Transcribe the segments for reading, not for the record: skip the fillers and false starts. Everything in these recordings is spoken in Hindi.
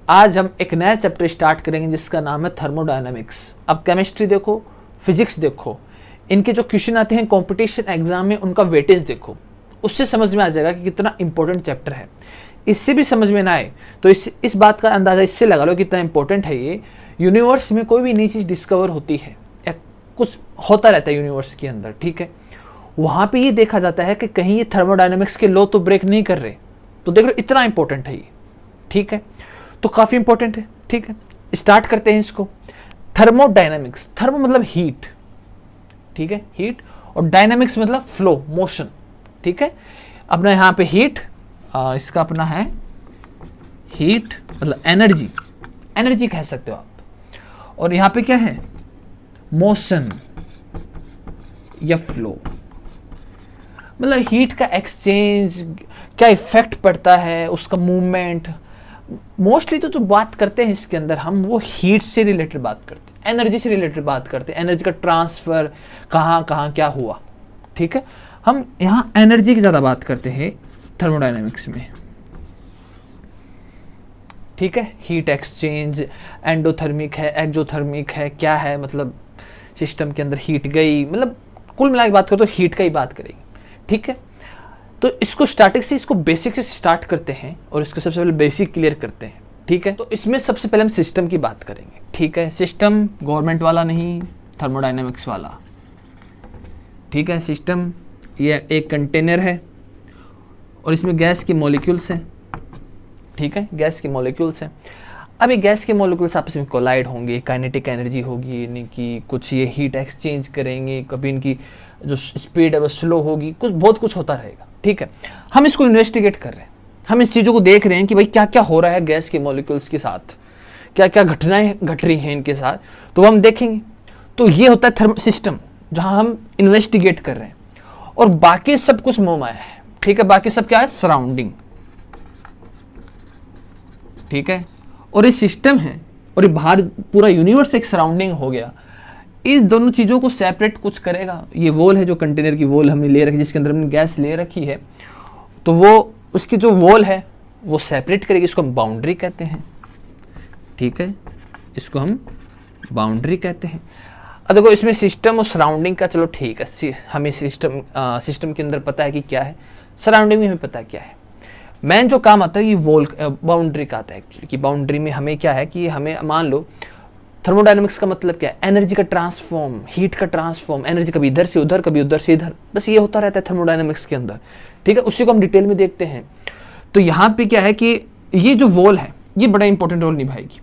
आज हम एक नया चैप्टर स्टार्ट करेंगे जिसका नाम है थर्मोडायनामिक्स। अब केमिस्ट्री देखो, फिजिक्स देखो, इनके जो क्वेश्चन आते हैं कंपटीशन एग्जाम में उनका वेटेज देखो, उससे समझ में आ जाएगा कि कितना इंपॉर्टेंट चैप्टर है। इससे भी समझ में ना आए तो इस बात का अंदाज़ा इससे लगा लो कितना इंपॉर्टेंट है ये। यूनिवर्स में कोई भी नई चीज़ डिस्कवर होती है या कुछ होता रहता है यूनिवर्स के अंदर, ठीक है, वहाँ पे ये देखा जाता है कि कहीं ये थर्मोडायनामिक्स के लॉ तो ब्रेक नहीं कर रहे। तो देख लो इतना इंपॉर्टेंट है ये, ठीक है, तो काफ़ी इंपॉर्टेंट है, ठीक है। स्टार्ट करते हैं इसको। थर्मोडायनामिक्स, थर्मो मतलब हीट, ठीक है, हीट, और डायनामिक्स मतलब फ्लो, मोशन, ठीक है। अपना यहाँ पे हीट, इसका अपना है हीट मतलब एनर्जी, एनर्जी कह सकते हो आप, और यहाँ पे क्या है, मोशन या फ्लो, मतलब हीट का एक्सचेंज, क्या इफेक्ट पड़ता है उसका, मूवमेंट। मोस्टली तो जो बात करते हैं इसके अंदर हम वो हीट से रिलेटेड बात करते हैं, एनर्जी से रिलेटेड बात करते हैं, एनर्जी का ट्रांसफर कहाँ कहाँ क्या हुआ, ठीक है। हम यहाँ एनर्जी की ज़्यादा बात करते हैं थर्मोडायनेमिक्स में, ठीक है। हीट एक्सचेंज, एंडोथर्मिक है, एक्सोथर्मिक है, क्या है, मतलब सिस्टम के अंदर हीट गई, मतलब कुल मिला के बात करो तो हीट का ही बात करेंगे, ठीक है। तो इसको स्टार्टिंग से, इसको बेसिक से स्टार्ट करते हैं और इसको सबसे पहले बेसिक क्लियर करते हैं, ठीक है। तो इसमें सबसे पहले हम सिस्टम की बात करेंगे, ठीक है। सिस्टम गवर्नमेंट वाला नहीं, थर्मोडायनेमिक्स वाला, ठीक है। सिस्टम ये एक कंटेनर है और इसमें गैस के मॉलिक्यूल्स हैं, ठीक है, गैस के मॉलिक्यूल्स हैं। अब ये गैस के मॉलिक्यूल्स आपस में कोलाइड होंगे, काइनेटिक एनर्जी होगी, यानी कि कुछ ये हीट एक्सचेंज करेंगे, कभी इनकी जो स्पीड है वो स्लो होगी, कुछ बहुत कुछ होता रहेगा, ठीक है। हम इसको इन्वेस्टिगेट कर रहे हैं, हम इस चीज़ों को देख रहे हैं कि भाई क्या क्या हो रहा है गैस के मॉलिक्यूल्स के साथ, क्या क्या घटनाएं घट रही हैं इनके साथ, तो हम देखेंगे। तो ये होता है थर्म सिस्टम, जहाँ हम इन्वेस्टिगेट कर रहे हैं, और बाकी सब कुछ मोहमाया है, ठीक है। बाकी सब क्या है, सराउंडिंग, ठीक है। और ये सिस्टम है और ये बाहर पूरा यूनिवर्स एक सराउंडिंग हो गया। इस दोनों चीज़ों को सेपरेट कुछ करेगा। ये वॉल है, जो कंटेनर की वॉल हमने ले रखी, जिसके अंदर हमने गैस ले रखी है, तो वो उसकी जो वॉल है वो सेपरेट करेगी, इसको हम बाउंड्री कहते हैं, ठीक है, इसको हम बाउंड्री कहते हैं। अब देखो इसमें सिस्टम और सराउंडिंग का, चलो ठीक है, हमें सिस्टम के अंदर पता है कि क्या है, सराउंडिंग में हमें पता है क्या है। मेन जो काम आता है ये वॉल बाउंड्री का आता है एक्चुअली, कि बाउंड्री में हमें क्या है कि हमें मान लो थर्मोडायनामिक्स का मतलब क्या है, एनर्जी का ट्रांसफॉर्म, हीट का ट्रांसफॉर्म, एनर्जी कभी इधर से उधर, कभी उधर से इधर, बस ये होता रहता है थर्मोडायनामिक्स के अंदर, ठीक है। उसी को हम डिटेल में देखते हैं। तो यहाँ पे क्या है कि ये जो वॉल है ये बड़ा इंपॉर्टेंट रोल निभाएगी।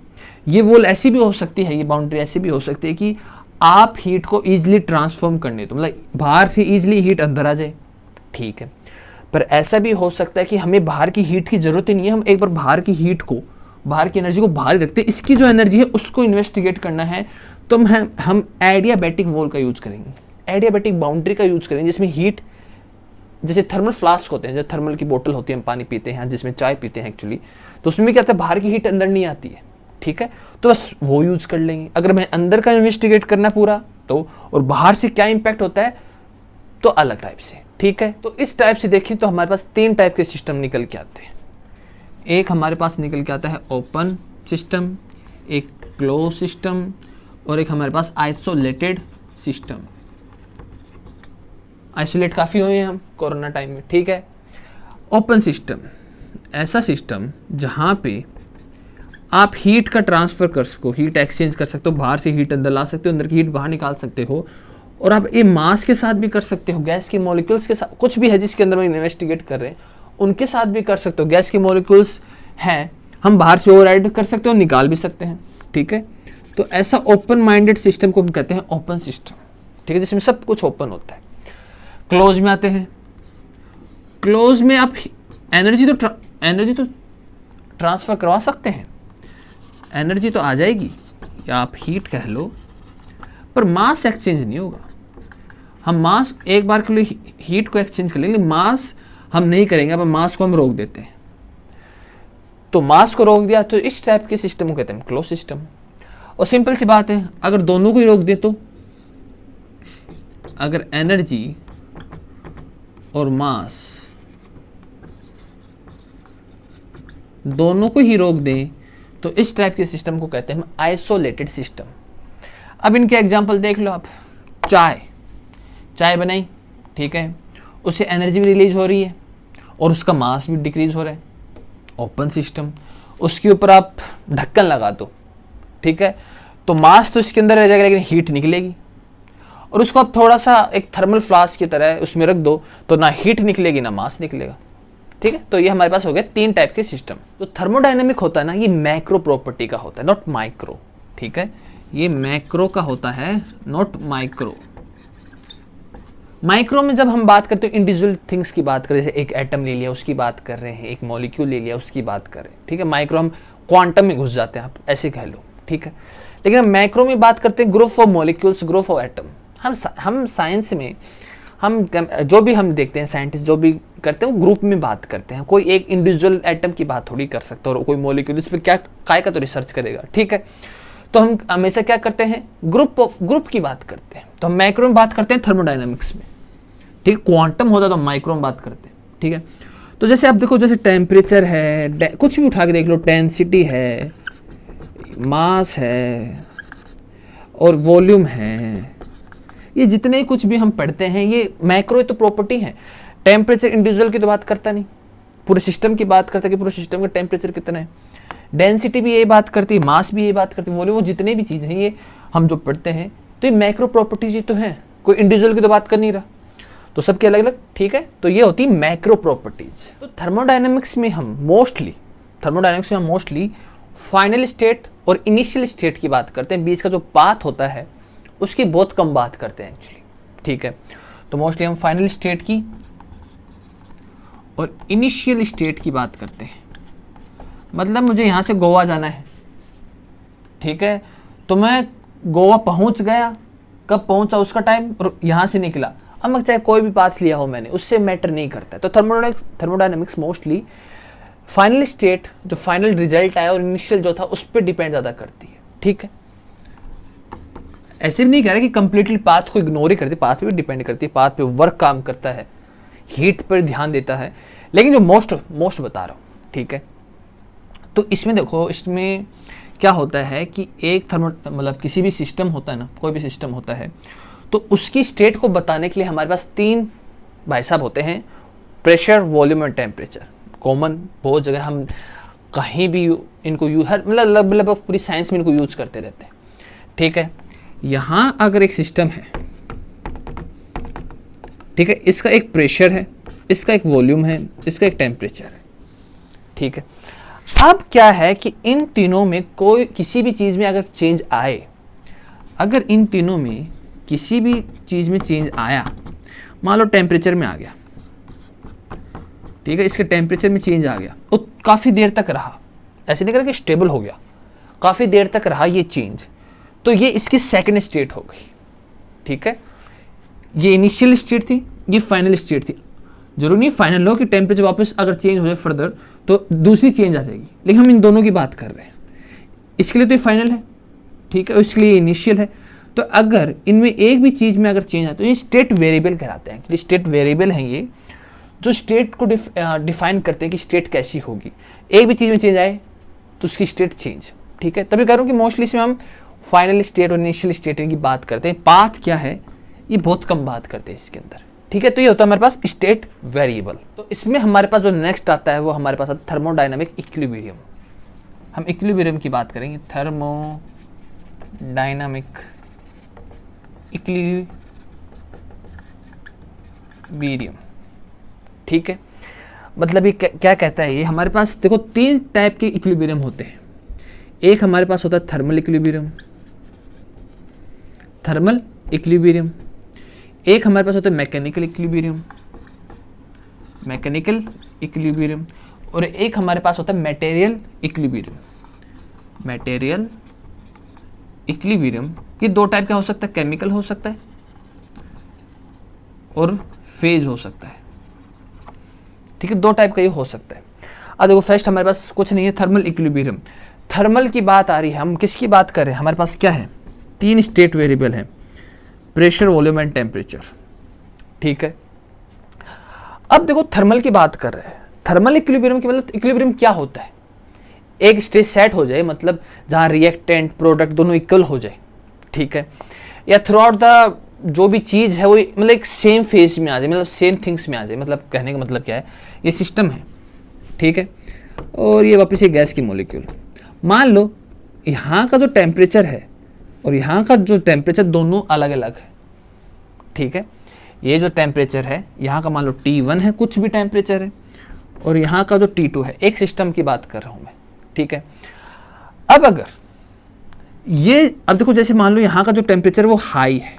ये वॉल ऐसी भी हो सकती है, ये बाउंड्री ऐसी भी हो सकती है कि आप हीट को ईजिली ट्रांसफॉर्म करने, तो मतलब बाहर से ईजिली हीट अंदर आ जाए, ठीक है। पर ऐसा भी हो सकता है कि हमें बाहर की हीट की जरूरत ही नहीं है, हम एक बार बाहर की हीट को, बाहर की एनर्जी को बाहर ही रखते हैं, इसकी जो एनर्जी है उसको इन्वेस्टिगेट करना है, तो हम एडियाबैटिक वॉल का यूज करेंगे, एडियाबैटिक बाउंड्री का यूज करेंगे, जिसमें हीट, जैसे थर्मल फ्लास्क होते हैं, जो थर्मल की बोतल होती है, हम पानी पीते हैं, जिसमें चाय पीते हैं एक्चुअली, तो उसमें क्या होता है, बाहर की हीट अंदर नहीं आती है, ठीक है। तो बस वो यूज कर लेंगे। अगर मैं अंदर का इन्वेस्टिगेट करना पूरा, तो और बाहर से क्या इंपैक्ट होता है, तो अलग टाइप से, ठीक है। तो इस टाइप से देखें तो हमारे पास 3 टाइप के सिस्टम निकल के आते हैं। एक हमारे पास निकल के आता है ओपन सिस्टम, एक क्लोज सिस्टम, और एक हमारे पास आइसोलेटेड सिस्टम। आइसोलेट काफ़ी हुए हैं हम कोरोना टाइम में, ठीक है। ओपन सिस्टम ऐसा सिस्टम जहाँ पे आप हीट का ट्रांसफ़र कर सको, हीट एक्सचेंज कर सकते हो, बाहर से हीट अंदर ला सकते हो, अंदर की हीट बाहर निकाल सकते हो, और आप ये मास के साथ भी कर सकते हो, गैस के मॉलिक्यूल्स के साथ, कुछ भी है जिसके अंदर हम इन्वेस्टिगेट कर रहे हैं उनके साथ भी कर सकते हो। गैस के मॉलिक्यूल्स हैं, हम बाहर से ओवरराइड कर सकते हो, निकाल भी सकते हैं, ठीक है। तो ऐसा ओपन माइंडेड सिस्टम को हम कहते हैं ओपन सिस्टम, ठीक है, जिसमें सब कुछ ओपन होता है। क्लोज में आते हैं। क्लोज में आप एनर्जी तो ट्रांसफ़र करवा सकते हैं, एनर्जी तो आ जाएगी, या आप हीट कह लो, पर मास एक्सचेंज नहीं होगा। हम मास एक बार के लिए हीट को एक्सचेंज कर लेंगे, मास हम नहीं करेंगे, अब मास को हम रोक देते हैं। तो मास को रोक दिया, तो इस टाइप के सिस्टम को कहते हैं क्लोज सिस्टम। और सिंपल सी बात है, अगर दोनों को ही रोक दे, तो अगर एनर्जी और मास दोनों को ही रोक दें तो इस टाइप के सिस्टम को कहते हैं हम आइसोलेटेड सिस्टम। अब इनके एग्जांपल देख लो आप। चाय बनाई, ठीक है, उससे एनर्जी भी रिलीज हो रही है और उसका मास भी डिक्रीज हो रहा है, ओपन सिस्टम। उसके ऊपर आप ढक्कन लगा दो, ठीक है, तो मास तो इसके अंदर रह जाएगा लेकिन हीट निकलेगी। और उसको आप थोड़ा सा एक थर्मल फ्लास्क की तरह उसमें रख दो तो ना हीट निकलेगी ना मास निकलेगा, ठीक है। तो ये हमारे पास हो गया 3 टाइप के सिस्टम। तो थर्मोडायनेमिक होता है ना, ये मैक्रो प्रॉपर्टी का होता है, नॉट माइक्रो, ठीक है। ये मैक्रो का होता है, नॉट माइक्रो। माइक्रो में जब हम बात करते हैं इंडिविजुअल थिंग्स की बात करें, जैसे एक एटम ले लिया उसकी बात कर रहे हैं, एक मॉलिक्यूल ले लिया उसकी बात कर रहे हैं, ठीक है। माइक्रो हम क्वांटम में घुस जाते हैं, आप ऐसे कह लो, ठीक है। लेकिन हम मैक्रो में बात करते हैं group of molecules, group of atom. हम साइंस में हम जो भी हम देखते हैं, साइंटिस्ट जो भी करते हैं वो ग्रुप में बात करते हैं। कोई एक इंडिविजुअल एटम की बात थोड़ी कर सकता है और कोई मॉलिक्यूल इस पर क्या काय का तो रिसर्च करेगा, ठीक है। तो हम हमेशा क्या करते हैं, ग्रुप की बात करते हैं। तो हम माइक्रो में बात करते हैं थर्मोडायनामिक्स में, ठीक है। क्वांटम होता तो हम माइक्रो में बात करते हैं, ठीक है। तो जैसे आप देखो, जैसे टेम्परेचर है, कुछ भी उठा के देख लो, डेंसिटी है, मास है और वॉल्यूम है, ये जितने कुछ भी हम पढ़ते हैं ये मैक्रो तो प्रॉपर्टी है। टेम्परेचर इंडिविजुअल की तो बात करता नहीं, पूरे सिस्टम की बात करता है कि पूरे सिस्टम का टेम्परेचर कितना है। डेंसिटी भी ये बात करती है, मास भी ये बात करती है, वॉल्यूम, वो जितने भी चीज़ हैं ये हम जो पढ़ते हैं तो ये मैक्रो प्रॉपर्टीज ही तो है, कोई इंडिविजुअल की तो बात कर नहीं रहा, तो सबके अलग अलग, ठीक है। तो ये होती है मैक्रो प्रॉपर्टीज। तो थर्मोडायनेमिक्स में हम मोस्टली फाइनल स्टेट और इनिशियल स्टेट की बात करते हैं, बीच का जो पाथ होता है उसकी बहुत कम बात करते हैं एक्चुअली, ठीक है। तो मोस्टली हम फाइनल स्टेट की और इनिशियल स्टेट की बात करते हैं। मतलब मुझे यहाँ से गोवा जाना है, ठीक है, तो मैं गोवा पहुँच गया, कब पहुँचा उसका टाइम, और यहाँ से निकला, अब मैं चाहे कोई भी पाथ लिया हो मैंने, उससे मैटर नहीं करता है। तो थर्मोडायनेमिक्स मोस्टली फाइनल स्टेट, जो फाइनल रिजल्ट आया, और इनिशियल जो था उस पर डिपेंड ज़्यादा करती है, ठीक है। ऐसे भी नहीं कह रहा कि कंप्लीटली पाथ को इग्नोर ही करती, पाथ पे भी डिपेंड करती है, पाथ पे वर्क काम करता है, हीट पर ध्यान देता है, लेकिन जो मोस्ट बता रहा हूँ, ठीक है। तो इसमें देखो, इसमें क्या होता है कि एक मतलब किसी भी सिस्टम होता है ना, कोई भी सिस्टम होता है, तो उसकी स्टेट को बताने के लिए हमारे पास 3 भाई साहब होते हैं, प्रेशर, वॉल्यूम और टेम्परेचर। कॉमन बहुत जगह हम कहीं भी इनको मतलब लगभग पूरी साइंस में इनको यूज करते रहते हैं, ठीक है। यहाँ अगर एक सिस्टम है, ठीक है, इसका एक प्रेशर है, इसका एक वॉल्यूम है, इसका एक टेम्परेचर है, ठीक है। अब क्या है कि इन तीनों में कोई किसी भी चीज़ में अगर चेंज आए, अगर इन तीनों में किसी भी चीज़ में चेंज आया, मान लो टेम्परेचर में आ गया, ठीक है, इसके टेम्परेचर में चेंज आ गया, वो काफ़ी देर तक रहा, ऐसे नहीं करा कि स्टेबल हो गया, काफ़ी देर तक रहा ये चेंज, तो ये इसकी सेकंड स्टेट हो गई, ठीक है। ये इनिशियल स्टेट थी, ये फाइनल स्टेट थी। जरूरी नहीं फाइनल हो कि टेम्परेचर वापस अगर चेंज हो जाए फर्दर तो दूसरी चेंज आ जाएगी, लेकिन हम इन दोनों की बात कर रहे हैं। इसके लिए तो ये फाइनल है, ठीक है, और इसके लिए इनिशियल है। तो अगर इनमें एक भी चीज़ में अगर चेंज आए तो ये स्टेट वेरिएबल कहलाते हैं। स्टेट वेरिएबल हैं ये, जो स्टेट को डिफाइन करते हैं कि स्टेट कैसी होगी। एक भी चीज़ में चेंज आए तो उसकी स्टेट चेंज, ठीक है। तभी कह रहा हूँ कि मोस्टली इसमें हम फाइनल स्टेट और इनिशियल स्टेट की बात करते हैं। पाथ क्या है ये बहुत कम बात करते हैं इसके अंदर, ठीक है। तो ये होता है हमारे पास स्टेट वेरिएबल। तो इसमें हमारे पास जो नेक्स्ट आता है वो हमारे पास आता है थर्मोडायनामिक इक्विलिब्रियम। हम इक्विलिब्रियम की बात करेंगे, थर्मोडायनामिक इक्विलिब्रियम, ठीक है। मतलब ये क्या कहता है, ये हमारे पास देखो 3 टाइप के इक्विलिब्रियम होते हैं। एक हमारे पास होता है थर्मल इक्विलिब्रियम, एक हमारे पास होता है मैकेनिकल इक्विलिब्रियम, और एक हमारे पास होता है मटेरियल इक्विलिब्रियम। ये 2 टाइप का हो सकता है, केमिकल हो सकता है और फेज हो सकता है, ठीक है। 2 टाइप का ये हो सकता है। अब देखो फर्स्ट हमारे पास कुछ नहीं है, थर्मल इक्विलिब्रियम। थर्मल की बात आ रही है, हम किसकी बात कर रहे हैं, हमारे पास क्या है, 3 स्टेट वेरिएबल हैं, प्रेशर, वॉल्यूम एंड टेम्परेचर, ठीक है। अब देखो थर्मल की बात कर रहे हैं, थर्मल इक्विलिब्रियम की मतलब इक्विलिब्रियम क्या होता है, एक स्टेज सेट हो जाए, मतलब जहाँ रिएक्टेंट प्रोडक्ट दोनों इक्वल हो जाए, ठीक है, या थ्रू आउट द जो भी चीज़ है वो मतलब एक सेम फेज में आ जाए, मतलब सेम थिंग्स में आ जाए, मतलब कहने का मतलब क्या है, ये सिस्टम है, ठीक है। और ये वापस ये गैस की मॉलिक्यूल, मान लो यहाँ का जो टेम्परेचर है और यहाँ का जो टेम्परेचर दोनों अलग अलग है, ठीक है। ये जो टेम्परेचर है यहाँ का मान लो T1 है, कुछ भी टेम्परेचर है, और यहाँ का जो T2 है, एक सिस्टम की बात कर रहा हूँ मैं, ठीक है। अब अगर ये, अब देखो जैसे मान लो यहाँ का जो टेम्परेचर वो हाई है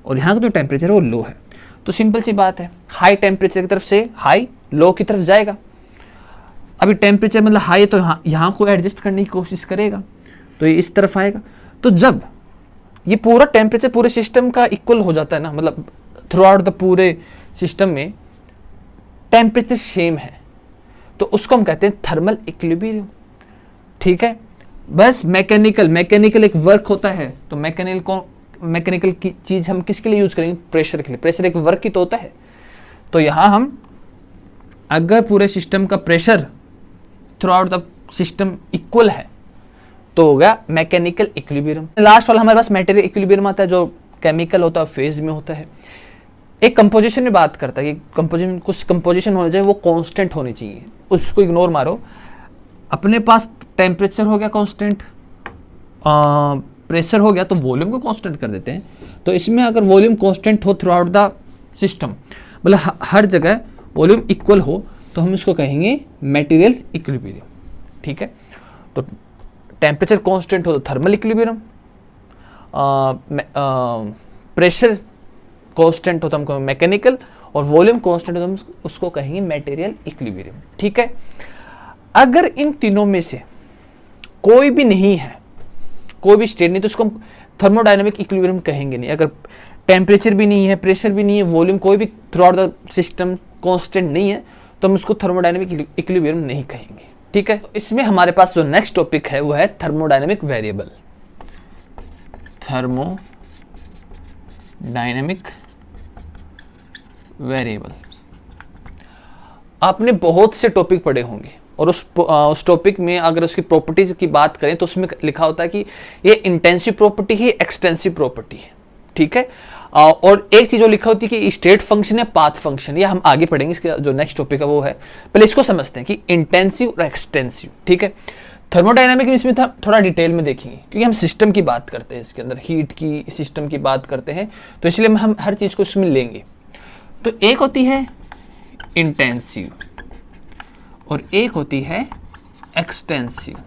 और यहाँ का जो टेम्परेचर है वो लो है, तो सिंपल सी बात है, हाई टेम्परेचर की तरफ से हाई लो की तरफ जाएगा। अभी टेम्परेचर मतलब हाई है तो यहाँ को एडजस्ट करने की कोशिश करेगा, तो ये इस तरफ आएगा। तो जब ये पूरा टेम्परेचर पूरे सिस्टम का इक्वल हो जाता है ना, मतलब थ्रू आउट द पूरे सिस्टम में टेम्परेचर सेम है, तो उसको हम कहते हैं थर्मल इक्विलिब्रियम, ठीक है। बस मैकेनिकल एक वर्क होता है, तो मैकेनिकल की चीज हम किसके लिए यूज करेंगे, प्रेशर के लिए। प्रेशर एक वर्क ही तो होता है, तो यहां हम अगर पूरे सिस्टम का pressure through out the system equal है तो हो गया मैकेनिकल इक्विलिब्रियम। लास्ट वाला हमारे पास मैटेरियल इक्विलिब्रियम आता है, जो केमिकल होता है, फेज में होता है। एक कंपोजिशन में बात करता है कि कंपोजिशन, कुछ कंपोजिशन हो जाए वो कांस्टेंट होनी चाहिए, उसको इग्नोर मारो। अपने पास टेम्परेचर हो गया कांस्टेंट, प्रेशर हो गया, तो वॉल्यूम को कांस्टेंट कर देते हैं। तो इसमें अगर वॉल्यूम कांस्टेंट हो थ्रू आउट द सिस्टम, मतलब हर जगह वॉल्यूम इक्वल हो, तो हम इसको कहेंगे मटेरियल इक्विलिब्रियम, ठीक है। तो टेम्परेचर कांस्टेंट हो तो थर्मल इक्विलिब्रियम, प्रेशर कांस्टेंट हो तो हम मैकेनिकल, और वॉल्यूम कांस्टेंट हो तो हम उसको कहेंगे मटेरियल इक्विलिब्रियम, ठीक है। अगर इन तीनों में से कोई भी नहीं है, कोई भी स्टेट नहीं, तो उसको हम थर्मोडायनेमिक इक्विलिब्रियम कहेंगे नहीं। अगर टेम्परेचर भी नहीं है, प्रेशर भी नहीं है, वॉल्यूम कोई भी through out the system constant नहीं है, तो हम उसको थर्मोडायनेमिक इक्विलिब्रियम नहीं कहेंगे, ठीक है। इसमें हमारे पास जो नेक्स्ट टॉपिक है वो है थर्मोडायनेमिक वेरिएबल। थर्मोडायनेमिक वेरिएबल, आपने बहुत से टॉपिक पढ़े होंगे, और उस टॉपिक में अगर उसकी प्रॉपर्टीज की बात करें तो उसमें लिखा होता है कि ये इंटेंसिव प्रॉपर्टी है, एक्सटेंसिव प्रॉपर्टी है, ठीक है। और एक चीज जो लिखा होती है कि स्टेट फंक्शन है, पाथ फंक्शन, ये हम आगे पढ़ेंगे। इसका जो नेक्स्ट टॉपिक है वो है, पहले इसको समझते हैं कि इंटेंसिव और एक्सटेंसिव, ठीक है। थर्मोडायनामिक में इसमें थोड़ा डिटेल में देखेंगे, क्योंकि हम सिस्टम की बात करते हैं, इसके अंदर हीट की सिस्टम की बात करते हैं, तो इसलिए हम हर चीज को इसमें लेंगे। तो एक होती है इंटेंसिव और एक होती है एक्सटेंसिव।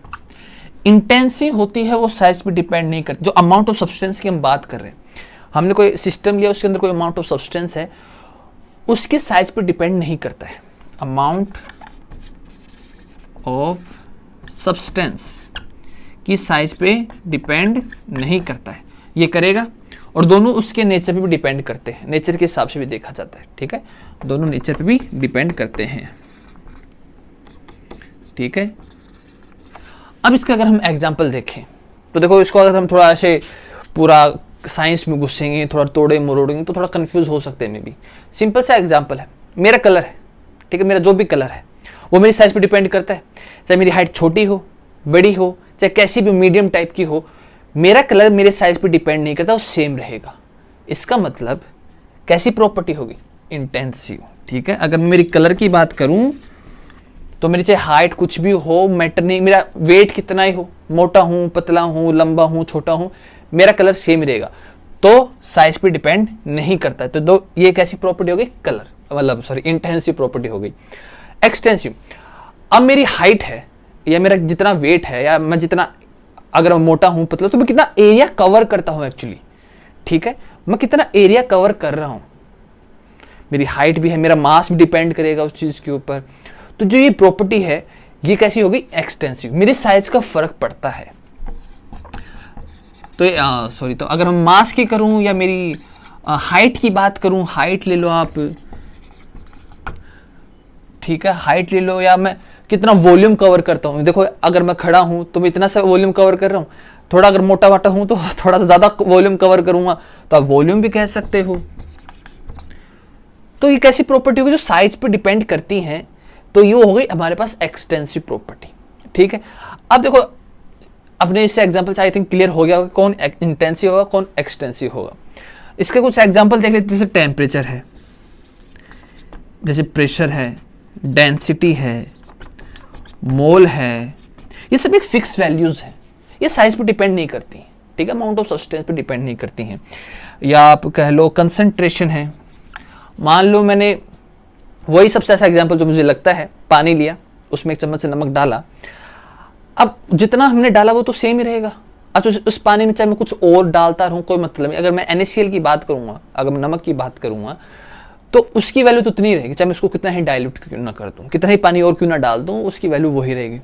इंटेंसिव होती है वो साइज पे डिपेंड नहीं करती, जो अमाउंट ऑफ सब्सटेंस की हम बात कर रहे हैं, हमने कोई सिस्टम लिया, उसके अंदर कोई अमाउंट ऑफ सब्सटेंस है, उसके साइज पे डिपेंड नहीं करता है। अमाउंट ऑफ सब्सटेंस की साइज पे डिपेंड नहीं करता है, ये करेगा। और दोनों उसके नेचर पे भी डिपेंड करते हैं, नेचर के हिसाब से भी देखा जाता है, ठीक है। दोनों नेचर पे भी डिपेंड करते हैं, ठीक है। अब इसका अगर हम एग्जाम्पल देखें तो देखो, इसको अगर हम थोड़ा ऐसे पूरा साइंस में घुसेंगे, थोड़ा तोड़े मरोड़ेंगे तो थोड़ा कंफ्यूज हो सकते हैं मे भी। सिंपल सा एग्जांपल है, मेरा कलर है, ठीक है, मेरा जो भी कलर है वो मेरी साइज पे डिपेंड करता है। चाहे मेरी हाइट छोटी हो, बड़ी हो, चाहे कैसी भी मीडियम टाइप की हो, मेरा कलर मेरे साइज पे डिपेंड नहीं करता, वो सेम रहेगा। इसका मतलब कैसी प्रॉपर्टी होगी, इंटेंसिव, ठीक है। अगर मैं मेरी कलर की बात करूं तो मेरी चाहे हाइट कुछ भी हो, मैटर नहीं, मेरा वेट कितना ही हो, मोटा हूं, पतला हूं, लंबा हूं, छोटा हूं, मेरा कलर सेम रहेगा, तो साइज पे डिपेंड नहीं करता है। तो दो, ये कैसी प्रॉपर्टी हो गई, कलर, मतलब सॉरी इंटेंसिव प्रॉपर्टी हो गई। एक्सटेंसिव, अब मेरी हाइट है या मेरा जितना वेट है, या मैं जितना, अगर मैं मोटा हूं, पतला, तो मैं कितना एरिया कवर करता हूं एक्चुअली, ठीक है, मैं कितना एरिया कवर कर रहा हूं, मेरी हाइट भी है, मेरा मास भी डिपेंड करेगा उस चीज के ऊपर। तो जो ये प्रॉपर्टी है ये कैसी होगी, एक्सटेंसिव, मेरे साइज का फर्क पड़ता है। तो सॉरी, तो अगर हम मास की करूं या मेरी हाइट की बात करूं, हाइट ले लो आप, ठीक है, हाइट ले लो, या मैं कितना वॉल्यूम कवर करता हूं। देखो अगर मैं खड़ा हूं तो मैं इतना सा वॉल्यूम कवर कर रहा हूं, थोड़ा अगर मोटा वाटा हूं तो थोड़ा सा ज्यादा वॉल्यूम कवर करूंगा, तो आप वॉल्यूम भी कह सकते हो। तो ये कैसी प्रॉपर्टी होगी, जो साइज पे डिपेंड करती हैं, तो ये हो गई हमारे पास एक्सटेंसिव प्रॉपर्टी। ठीक है, अब देखो अपने इससे एग्जाम्पल से आई थिंक क्लियर हो गया होगा कौन इंटेंसिव होगा कौन एक्सटेंसिव होगा। इसके कुछ एग्जाम्पल देख लेते, जैसे टेम्परेचर है, जैसे प्रेशर है, डेंसिटी है, मोल है, ये सब एक फिक्स वैल्यूज है, ये साइज पे डिपेंड नहीं करती, ठीक है, अमाउंट ऑफ सब्सटेंस पे डिपेंड नहीं करती हैं। या आप कह लो कंसंट्रेशन है, मान लो मैंने वही सबसे अच्छा एग्जांपल जो मुझे लगता है, पानी लिया, उसमें एक चम्मच से नमक डाला, अब जितना हमने डाला वो तो सेम ही रहेगा। अब तो उस पानी में चाहे मैं कुछ और डालता रहूँ कोई मतलब नहीं। अगर मैं NaCl की बात करूँगा, अगर मैं नमक की बात करूँगा, तो उसकी वैल्यू तो उतनी रहेगी, चाहे मैं उसको कितना ही डाइल्यूट क्यों ना कर दूँ, कितना ही पानी और क्यों ना डाल दूँ, उसकी वैल्यू वही रहेगी।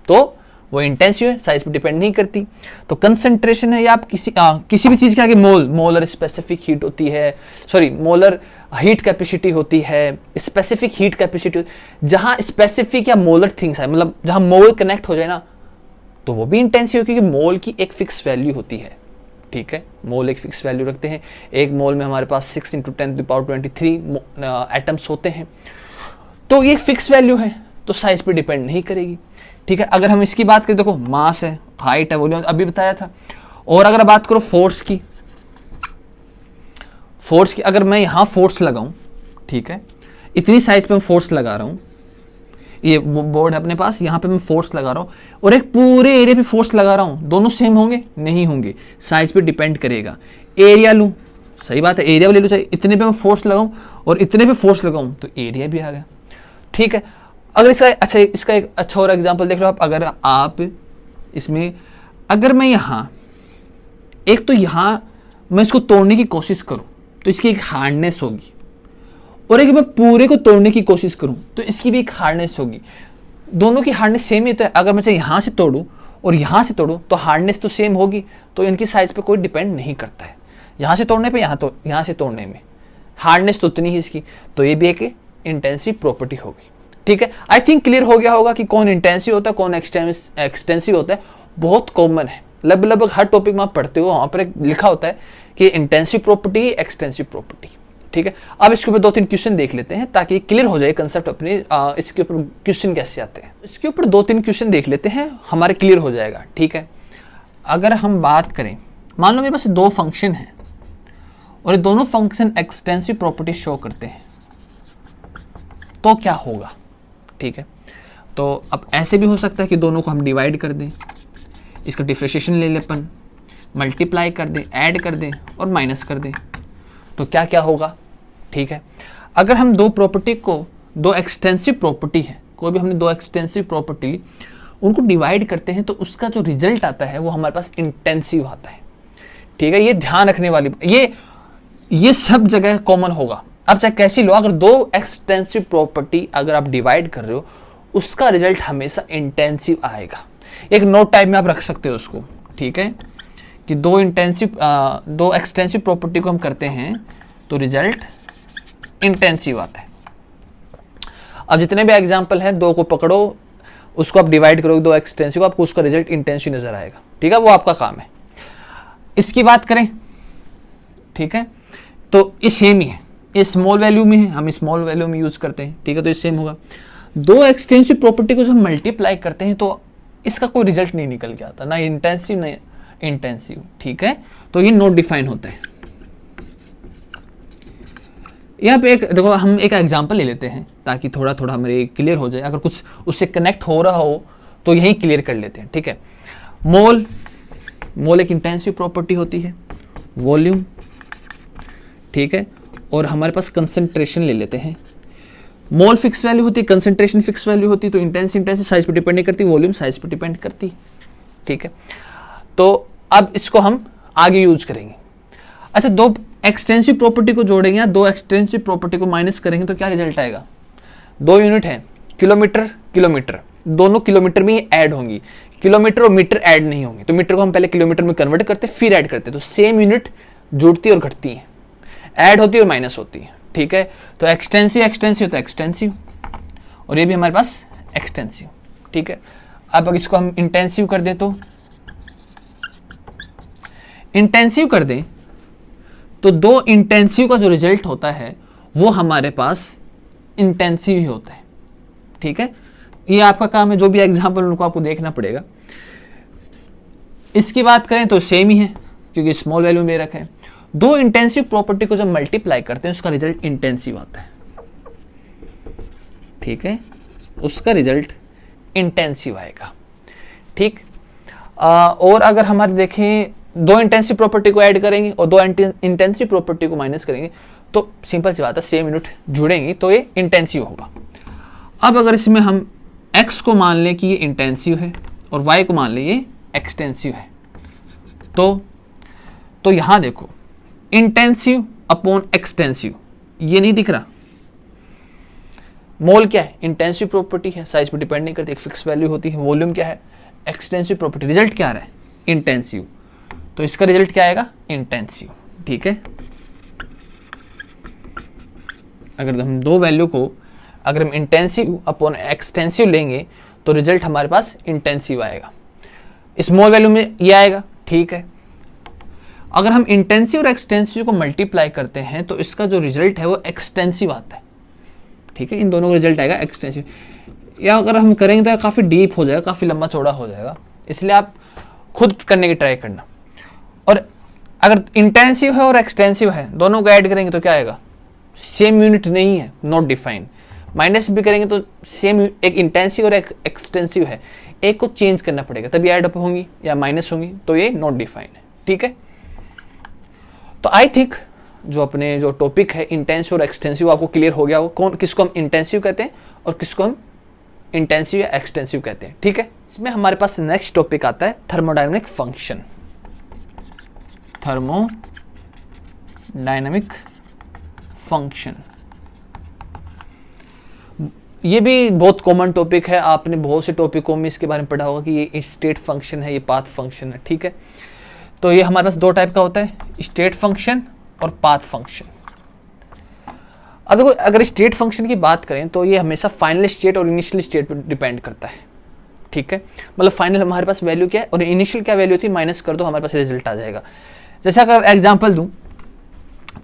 तो वो इंटेंसिव है, साइज पे डिपेंड नहीं करती। तो कंसंट्रेशन है, या आप किसी भी चीज़ के आगे मोलर स्पेसिफिक हीट होती है, सॉरी मोलर हीट कैपेसिटी होती है, स्पेसिफिक हीट कैपेसिटी, जहाँ स्पेसिफिक या मोलर थिंग्स है, मतलब जहाँ मोल कनेक्ट हो जाए ना, तो वो भी इंटेंसिव है, क्योंकि मोल की एक फिक्स वैल्यू होती है, ठीक है, मोल एक फिक्स वैल्यू रखते हैं। एक मोल में हमारे पास 6 × 10⁻23 एटम्स होते हैं, तो ये फिक्स वैल्यू है, तो साइज पे डिपेंड नहीं करेगी, ठीक है। अगर हम इसकी बात करें, देखो मास है, हाइट है, वॉल्यूम अभी बताया था। और अगर बात करो फोर्स की, अगर मैं यहाँ फोर्स लगाऊं, ठीक है, इतनी साइज पे मैं फोर्स लगा रहा हूँ, ये बोर्ड है अपने पास, यहाँ पे मैं फोर्स लगा रहा हूँ, और एक पूरे एरिया पे फोर्स लगा रहा हूँ, दोनों सेम होंगे? नहीं होंगे, साइज पे डिपेंड करेगा। एरिया लूँ, सही बात है, एरिया ले लो, चाहे इतने पे मैं फोर्स लगाऊँ और इतने पे फोर्स लगाऊँ, तो एरिया भी आ गया, ठीक है। अगर इसका एक अच्छा और एग्जांपल देख लो आप, अगर आप इसमें, अगर मैं यहाँ एक, तो यहाँ मैं इसको तोड़ने की कोशिश करूँ तो इसकी एक हार्डनेस होगी, और एक मैं पूरे को तोड़ने की कोशिश करूँ तो इसकी भी एक हार्डनेस होगी। दोनों की हार्डनेस सेम ही तो है। अगर मैं यहाँ से तोड़ूँ और यहाँ से तोड़ूँ तो हार्डनेस तो सेम होगी, तो इनकी साइज पे कोई डिपेंड नहीं करता है। यहाँ से तोड़ने पे यहाँ से तोड़ने में हार्डनेस तो उतनी ही इसकी, तो ये भी एक इंटेंसिव प्रॉपर्टी होगी, ठीक है। आई थिंक क्लियर हो गया होगा कि कौन इंटेंसिव होता है कौन एक्सटेंसिव होता है। बहुत कॉमन है, लगभग हर टॉपिक में आप पढ़ते हो वहाँ पर लिखा होता है कि इंटेंसिव प्रॉपर्टी एक्सटेंसिव प्रॉपर्टी, ठीक है। अब इसके ऊपर 2-3 क्वेश्चन देख लेते हैं ताकि क्लियर हो जाए कंसेप्ट अपने, इसके ऊपर क्वेश्चन कैसे आते हैं। इसके ऊपर 2-3 क्वेश्चन देख लेते हैं, हमारे क्लियर हो जाएगा, ठीक है। अगर हम बात करें, मान लो मेरे पास 2 फंक्शन हैं और ये दोनों फंक्शन एक्सटेंसिव प्रॉपर्टी शो करते हैं, तो क्या होगा, ठीक है। तो अब ऐसे भी हो सकता है कि दोनों को हम डिवाइड कर दें, इसका डिफरेंशिएशन ले लें अपन, मल्टीप्लाई कर दें, ऐड कर दें और माइनस कर दें, तो क्या क्या होगा, ठीक है। अगर हम 2 प्रॉपर्टी को, 2 एक्सटेंसिव प्रॉपर्टी है, कोई भी हमने 2 एक्सटेंसिव प्रॉपर्टी उनको डिवाइड करते हैं तो उसका जो रिजल्ट आता है वो हमारे पास इंटेंसिव आता है, ठीक है। ये ध्यान रखने वाली, ये सब जगह कॉमन होगा। अब चाहे कैसी लो, अगर 2 एक्सटेंसिव प्रॉपर्टी अगर आप डिवाइड कर रहे हो उसका रिजल्ट हमेशा इंटेंसिव आएगा। एक नोट टाइप में आप रख सकते हो उसको, ठीक है, कि 2 एक्सटेंसिव प्रॉपर्टी को हम करते हैं तो रिजल्ट इंटेंसिव आता है। अब जितने भी एग्जांपल है, 2 को पकड़ो, उसको आप डिवाइड करोगे 2 एक्सटेंसिव, आपको उसका रिजल्ट इंटेंसिव नजर आएगा, ठीक है, वो आपका काम है। इसकी बात करें, ठीक है, तो ये सेम ही है, ये स्मॉल वैल्यू में है, हम स्मॉल वैल्यू में यूज करते हैं, ठीक है, तो ये सेम होगा। 2 एक्सटेंसिव प्रॉपर्टी को जब हम मल्टीप्लाई करते हैं तो इसका कोई रिजल्ट नहीं निकल के आता, ना इंटेंसिव ना इंटेंसिव, ठीक है, तो ये नोट डिफाइन होता है। यहाँ पे एक देखो, हम एक एग्जांपल ले लेते हैं ताकि थोड़ा थोड़ा हमारे क्लियर हो जाए, अगर कुछ उससे कनेक्ट हो रहा हो तो यही क्लियर कर लेते हैं, ठीक है। मोल एक इंटेंसिव प्रॉपर्टी होती है, वॉल्यूम, ठीक है, और हमारे पास कंसंट्रेशन ले लेते हैं। मोल फिक्स वैल्यू होती है, कंसंट्रेशन फिक्स वैल्यू होती है, तो इंटेंसिव साइज पे डिपेंड नहीं करती, वॉल्यूम साइज पे डिपेंड करती है, ठीक है। तो अब इसको हम आगे यूज करेंगे। अच्छा, 2 एक्सटेंसिव प्रॉपर्टी को जोड़ेंगे या 2 एक्सटेंसिव प्रॉपर्टी को माइनस करेंगे तो क्या रिजल्ट आएगा। 2 यूनिट है, किलोमीटर, दोनों किलोमीटर में ही ऐड होंगी, किलोमीटर और मीटर ऐड नहीं होंगे, तो मीटर को हम पहले किलोमीटर में कन्वर्ट करते फिर ऐड करते, तो सेम यूनिट जुड़ती और घटती है, ऐड होती है और माइनस होती है, ठीक है। तो एक्सटेंसिव तो एक्सटेंसिव, और ये भी हमारे पास एक्सटेंसिव, ठीक है। अब अगर इसको हम इंटेंसिव कर दें, तो इंटेंसिव कर दें तो 2 इंटेंसिव का जो रिजल्ट होता है वो हमारे पास इंटेंसिव ही होता है, ठीक है। ये आपका काम है, जो भी एग्जाम्पल उनको आपको देखना पड़ेगा। इसकी बात करें तो सेम ही है, क्योंकि स्मॉल वैल्यू में रखा है। दो इंटेंसिव प्रॉपर्टी को जब मल्टीप्लाई करते हैं उसका रिजल्ट इंटेंसिव आता है, ठीक है, उसका रिजल्ट इंटेंसिव आएगा, ठीक। और अगर हमारे देखें दो इंटेंसिव प्रॉपर्टी को ऐड करेंगे और दो इंटेंसिव प्रॉपर्टी को माइनस करेंगे तो सिंपल सी बात है, सेम यूनिट जुड़ेंगी तो ये इंटेंसिव होगा। अब अगर इसमें हम x को मान लें कि ये इंटेंसिव है और y को मान लें ये एक्सटेंसिव है, तो यहां देखो इंटेंसिव अपॉन एक्सटेंसिव, ये नहीं दिख रहा। मोल क्या है? इंटेंसिव प्रॉपर्टी है, साइज पर डिपेंड नहीं करती, एक फिक्स वैल्यू होती है। वॉल्यूम क्या है? Extensive property. रिजल्ट क्या आ रहा है? इंटेंसिव। तो इसका रिजल्ट क्या आएगा? इंटेंसिव, ठीक है। अगर हम दो वैल्यू को अगर हम इंटेंसिव अपॉन एक्सटेंसिव लेंगे तो रिजल्ट हमारे पास इंटेंसिव आएगा। स्मॉल वैल्यू में ये आएगा, ठीक है। अगर हम इंटेंसिव और एक्सटेंसिव को मल्टीप्लाई करते हैं तो इसका जो रिजल्ट है वो एक्सटेंसिव आता है, ठीक है। इन दोनों का रिजल्ट आएगा एक्सटेंसिव। या अगर हम करेंगे तो काफ़ी डीप हो जाएगा, काफ़ी लंबा चौड़ा हो जाएगा, इसलिए आप खुद करने की ट्राई करना। और अगर इंटेंसिव है और एक्सटेंसिव है, दोनों को ऐड करेंगे तो क्या आएगा? सेम यूनिट नहीं है, नॉट डिफाइंड। माइनस भी करेंगे तो सेम, एक इंटेंसिव और एक एक्सटेंसिव है, एक को चेंज करना पड़ेगा तभी ऐड अप होंगी या माइनस होंगी, तो ये नॉट डिफाइंड है, ठीक है। तो आई थिंक जो टॉपिक है इंटेंसिव और एक्सटेंसिव आपको क्लियर हो गया हो, कौन किसको हम इंटेंसिव कहते हैं और किसको हम इंटेंसिव या एक्सटेंसिव कहते हैं, ठीक है। इसमें हमारे पास नेक्स्ट टॉपिक आता है थर्मोडायनेमिक फंक्शन। थर्मोडायनेमिक फंक्शन, ये भी बहुत कॉमन टॉपिक है, आपने बहुत से टॉपिकों में इसके बारे में पढ़ा होगा कि ये स्टेट फंक्शन है, ये पाथ फंक्शन है, ठीक है। तो ये हमारे पास दो टाइप का होता है, स्टेट फंक्शन और पाथ फंक्शन। अब देखो, अगर स्टेट फंक्शन की बात करें तो ये हमेशा फाइनल स्टेट और इनिशियल स्टेट पर डिपेंड करता है, ठीक है। मतलब फाइनल हमारे पास वैल्यू क्या है और इनिशियल क्या वैल्यू थी, माइनस कर दो, हमारे पास रिजल्ट आ जाएगा। जैसे अगर एग्जांपल दूं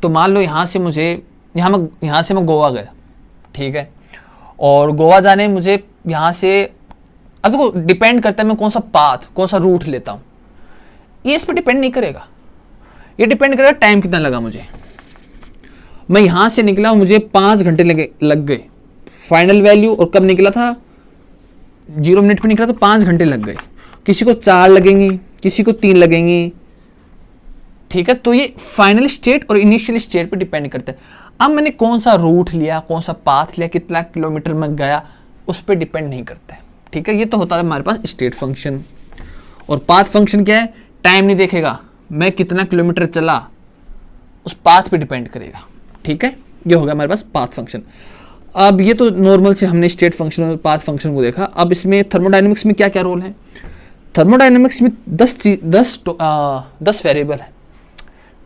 तो मान लो यहाँ से मैं गोवा गया, ठीक है, और गोवा जाने मुझे यहाँ से, अब देखो डिपेंड करता है मैं कौन सा पाथ, कौन सा रूट लेता हूँ, ये इस पर डिपेंड नहीं करेगा। ये डिपेंड करेगा टाइम कितना लगा मुझे। मैं यहाँ से निकला, मुझे 5 घंटे लग गए फाइनल वैल्यू, और कब निकला था? 0 मिनट पे निकला, तो 5 घंटे लग गए। किसी को 4 लगेंगे, किसी को 3 लगेंगे, ठीक है। तो ये फाइनल स्टेट और इनिशियल स्टेट पे डिपेंड करता है। अब मैंने कौन सा रूट लिया, कौन सा पाथ लिया, कितना किलोमीटर में गया, उस पर डिपेंड नहीं करता है, ठीक है। ये तो होता है हमारे पास स्टेट फंक्शन। और पाथ फंक्शन क्या है? टाइम नहीं देखेगा, मैं कितना किलोमीटर चला उस पाथ पे डिपेंड करेगा, ठीक है। ये हो गया हमारे पास पाथ फंक्शन। अब ये तो नॉर्मल से हमने स्टेट फंक्शन और पाथ फंक्शन को देखा। अब इसमें थर्मोडायनेमिक्स में क्या क्या रोल है? थर्मोडायनेमिक्स में 10 वेरिएबल है,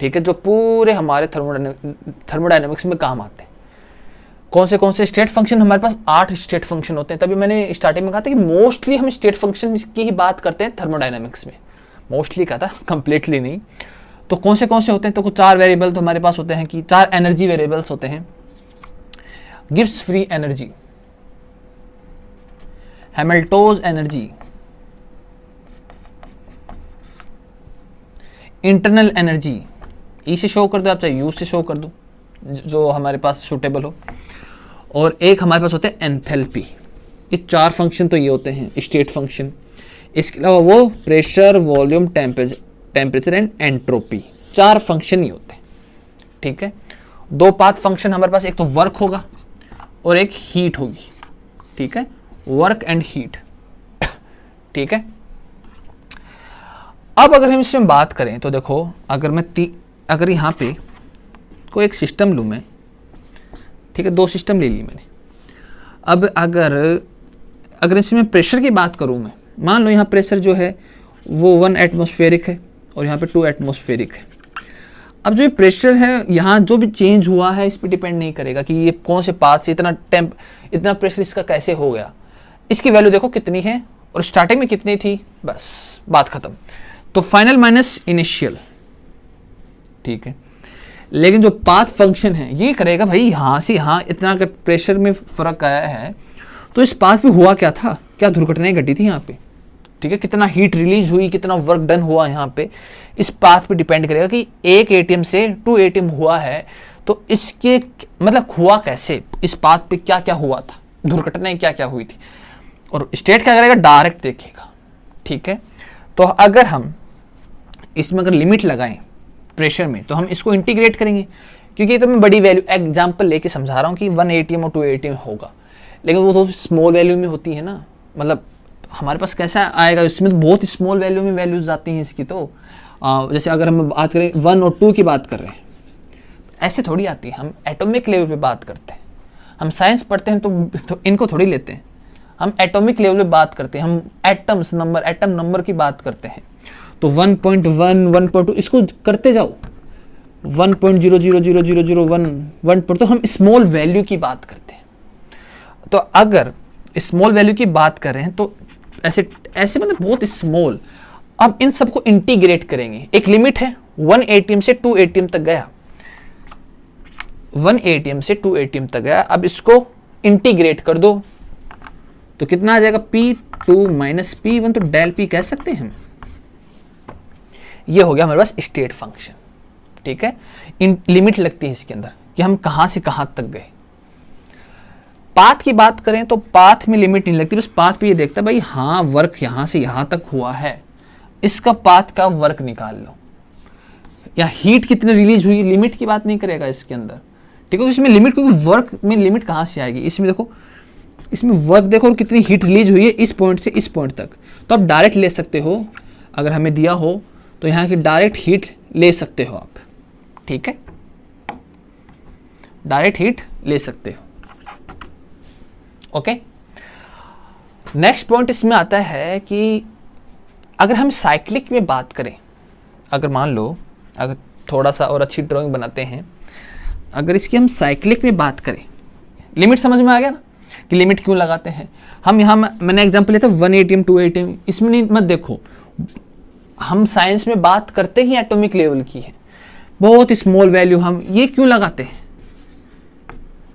ठीक है, जो पूरे हमारे थर्मोडायनेमिक्स में काम आते हैं। कौन से स्टेट फंक्शन? हमारे पास 8 स्टेट फंक्शन होते हैं। तभी मैंने स्टार्टिंग में कहा था कि मोस्टली हम स्टेट फंक्शन की ही बात करते हैं थर्मोडायनेमिक्स में, मोस्टली कहा था, कंप्लीटली नहीं। तो कौन से होते हैं? तो कुछ 4 वेरिएबल तो हमारे पास होते हैं, कि 4 एनर्जी वेरिएबल्स होते हैं। Gibbs free energy, Helmholtz energy, internal energy, E से शो कर दो आप, चाहे यू से शो कर दो, जो हमारे पास सूटेबल हो। और एक हमारे पास होते हैं एंथैल्पी। ये 4 फंक्शन तो ये होते हैं स्टेट फंक्शन। इसके अलावा वो pressure, volume, temperature and entropy, 4 function ही होते हैं, ठीक है। 2 पाथ फंक्शन हमारे पास, एक तो वर्क होगा और एक हीट होगी, ठीक है, वर्क एंड हीट, ठीक है। अब अगर हम इसमें बात करें तो देखो, अगर यहाँ पे कोई एक सिस्टम लूँ मैं, ठीक है, 2 सिस्टम ले ली मैंने। अब अगर इसमें प्रेशर की बात करूँ मैं, मान लो यहाँ प्रेशर जो है वो 1 एटमॉस्फेरिक है और यहाँ पे 2 एटमॉस्फेरिक है। अब जो ये प्रेशर है, यहाँ जो भी चेंज हुआ है इस पर डिपेंड नहीं करेगा कि ये कौन से पाथ से इतना प्रेशर इसका कैसे हो गया। इसकी वैल्यू देखो कितनी है और स्टार्टिंग में कितनी थी, बस बात खत्म। तो फाइनल माइनस इनिशियल, ठीक है। लेकिन जो पाथ फंक्शन है ये करेगा भाई, यहाँ से यहाँ इतना अगर प्रेशर में फर्क आया है तो इस पाथ पे हुआ क्या था, क्या दुर्घटनाएं घटी थी यहाँ पे, ठीक है, कितना हीट रिलीज हुई, कितना वर्क डन हुआ यहाँ पे, इस पाथ पे डिपेंड करेगा कि एक एटीएम से 2 एटीएम हुआ है तो इसके मतलब हुआ कैसे, इस पाथ पे क्या क्या हुआ था, दुर्घटनाएं क्या क्या हुई थी। और स्टेट क्या करेगा, डायरेक्ट देखेगा, ठीक है। तो अगर हम इसमें अगर लिमिट लगाएं प्रेशर में तो हम इसको इंटीग्रेट करेंगे, क्योंकि तो मैं बड़ी वैल्यू एग्जांपल लेके समझा रहा हूँ कि 1 एटीएम और 2 एटीएम होगा, लेकिन वो तो स्मॉल वैल्यू में होती है ना, मतलब हमारे पास कैसा आएगा, इसमें तो बहुत स्मॉल वैल्यू में वैल्यूज आती हैं इसकी। तो जैसे अगर हम बात करें 1 और 2 की बात कर रहे हैं, ऐसे थोड़ी आती है, हम एटॉमिक लेवल पे बात करते हैं, हम साइंस पढ़ते हैं तो इनको थोड़ी लेते हैं, हम एटॉमिक लेवल पे बात करते हैं, हम एटम्स नंबर, एटम नंबर की बात करते हैं। तो 1.1 1.2 इसको करते जाओ, 1.0000001 तो हम स्मॉल वैल्यू की बात करते हैं। तो अगर स्मॉल वैल्यू की बात कर रहे हैं तो ऐसे ऐसे मतलब बहुत स्मॉल, अब इन सबको इंटीग्रेट करेंगे, एक लिमिट है 1 एटीएम से 2 एटीएम तक गया, 1 एटीएम से 2 एटीएम तक गया, अब इसको इंटीग्रेट कर दो तो कितना आ जाएगा, P2 माइनस P1, तो डेल P कह सकते हैं हम। ये हो गया हमारे पास स्टेट फंक्शन, ठीक है। इन लिमिट लगती है इसके अंदर कि हम कहां से कहां तक गए। पाथ की बात करें तो पाथ में लिमिट नहीं लगती, बस पाथ पे ये देखता है भाई हाँ वर्क यहां से यहां तक हुआ है, इसका पाथ का वर्क निकाल लो, या हीट कितनी रिलीज हुई, लिमिट की बात नहीं करेगा इसके अंदर, ठीक है। इसमें लिमिट, क्योंकि वर्क में लिमिट कहां से आएगी, इसमें देखो, इसमें वर्क देखो और कितनी हीट रिलीज हुई है इस पॉइंट से इस पॉइंट तक, तो आप डायरेक्ट ले सकते हो, अगर हमें दिया हो तो यहाँ की डायरेक्ट हीट ले सकते हो आप, ठीक है, डायरेक्ट हीट ले सकते हो, ओके। नेक्स्ट पॉइंट इसमें आता है कि अगर हम साइक्लिक में बात करें, अगर मान लो, अगर थोड़ा सा और अच्छी ड्राइंग बनाते हैं, अगर इसकी हम साइक्लिक में बात करें, लिमिट समझ में आ गया ना कि लिमिट क्यों लगाते हैं हम। यहाँ मैंने एग्जांपल लिया था 1 एटीएम 2 एटीएम, इसमें नहीं मत देखो, हम साइंस में बात करते ही एटॉमिक लेवल की है, बहुत स्मॉल वैल्यू, हम ये क्यों लगाते हैं,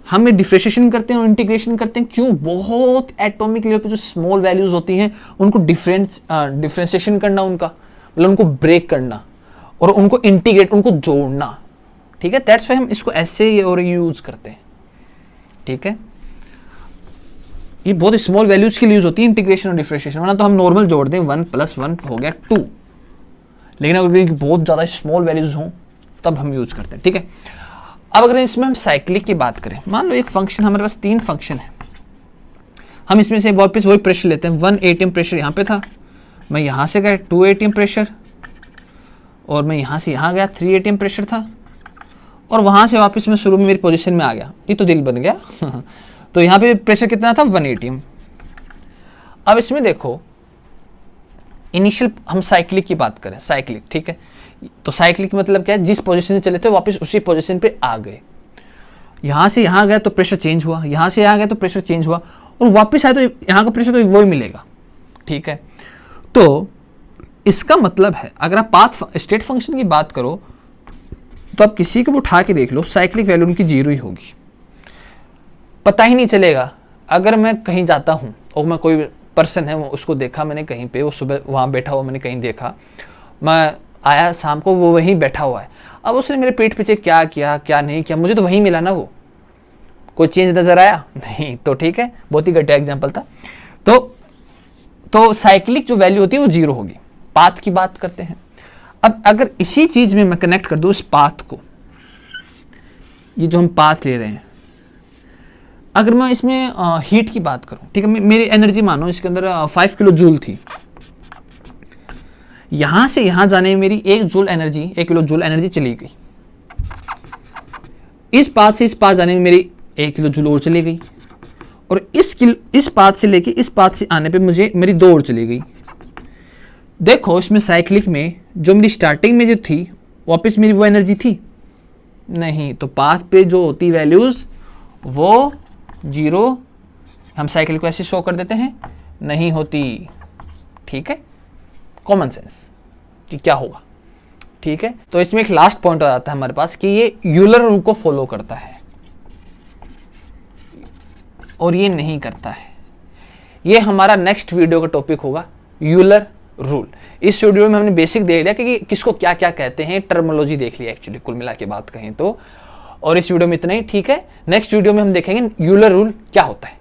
हम ये डिफरेंशिएशन करते हैं और इंटीग्रेशन करते हैं क्यों, बहुत एटॉमिक लेवल पे जो स्मॉल वैल्यूज होती हैं उनको डिफरेंशिएशन करना, उनका मतलब उनको ब्रेक करना और उनको इंटीग्रेट, उनको जोड़ना, ठीक है। दैट्स व्हाई हम इसको ऐसे और यूज करते हैं, ठीक है। ये बहुत स्मॉल वैल्यूज के लिए यूज होती है इंटीग्रेशन और डिफरेंशिएशन, वरना तो हम नॉर्मल जोड़ दें 1 + 1 हो गया 2, लेकिन अगर बहुत ज़्यादा स्मॉल वैल्यूज हों तब हम यूज करते हैं, ठीक है। अब अगर इसमें हम साइक्लिक की बात करें, मान लो एक फंक्शन, हमारे पास 3 फंक्शन है, हम इसमें से वापस वही प्रेशर लेते हैं, 1 एटीएम प्रेशर यहाँ पे था, मैं यहाँ से गया 2 एटीएम प्रेशर, और मैं यहाँ से यहाँ गया 3 एटीएम प्रेशर था, और वहाँ से वापस मैं शुरू में मेरी पोजीशन में आ गया, ये तो दिल बन गया तो यहाँ पे प्रेशर कितना था, 1 एटीएम। अब इसमें देखो इनिशियल, हम साइक्लिक की बात करें, साइक्लिक, ठीक है, तो साइक्लिक मतलब क्या है, जिस पोजीशन से चले थे वापस उसी पोजीशन पे आ गए, यहाँ से यहाँ गया तो प्रेशर चेंज हुआ, यहाँ से यहाँ गया तो प्रेशर चेंज हुआ, और वापस आए तो यहाँ का प्रेशर तो वही मिलेगा, ठीक है। तो इसका मतलब है अगर आप पाथ स्टेट फंक्शन की बात करो तो आप किसी को भी उठा के देख लो, साइक्लिक वैल्यू उनकी 0 ही होगी, पता ही नहीं चलेगा। अगर मैं कहीं जाता हूँ और मैं कोई पर्सन है, वो उसको देखा मैंने कहीं पे, वो सुबह वहाँ बैठा हुआ मैंने कहीं देखा, मैं आया शाम को वो वहीं बैठा हुआ है, अब उसने मेरे पीठ पीछे क्या किया क्या नहीं किया, मुझे तो वहीं मिला ना, वो कोई चेंज नजर आया नहीं, तो ठीक है, बहुत ही घटिया एग्जांपल था। तो साइक्लिक जो वैल्यू होती है वो 0 होगी। पाथ की बात करते हैं, अब अगर इसी चीज में मैं कनेक्ट कर दूं इस पाथ को, ये जो हम पाथ ले रहे हैं, अगर मैं इसमें हीट की बात करूं, ठीक है, मेरी एनर्जी मानो इसके अंदर 5 किलो जूल थी, यहां से यहां जाने में मेरी 1 किलो जूल एनर्जी चली गई, इस पाथ से इस पाथ जाने में मेरी 1 किलो जूल और चली गई, और इस पाथ से लेके इस पाथ से आने पे मुझे मेरी 2 और चली गई। देखो इसमें साइक्लिक में जो मेरी स्टार्टिंग में जो थी वापस मेरी वो एनर्जी थी नहीं, तो पाथ पे जो होती वैल्यूज वो 0, हम साइकिल को ऐसे शो कर देते हैं, नहीं होती, ठीक है, कॉमन सेंस कि क्या होगा, ठीक है। तो इसमें एक लास्ट पॉइंट आ जाता है हमारे पास कि ये यूलर रूल को फॉलो करता है और ये नहीं करता है, ये हमारा नेक्स्ट वीडियो का टॉपिक होगा, यूलर रूल। इस वीडियो में हमने बेसिक देख लिया कि किसको क्या क्या कहते हैं, टर्मिनोलॉजी देख लिया एक्चुअली कुल मिला के बात कहें तो। और इस वीडियो में इतना ही, ठीक है। नेक्स्ट वीडियो में हम देखेंगे यूलर रूल क्या होता है।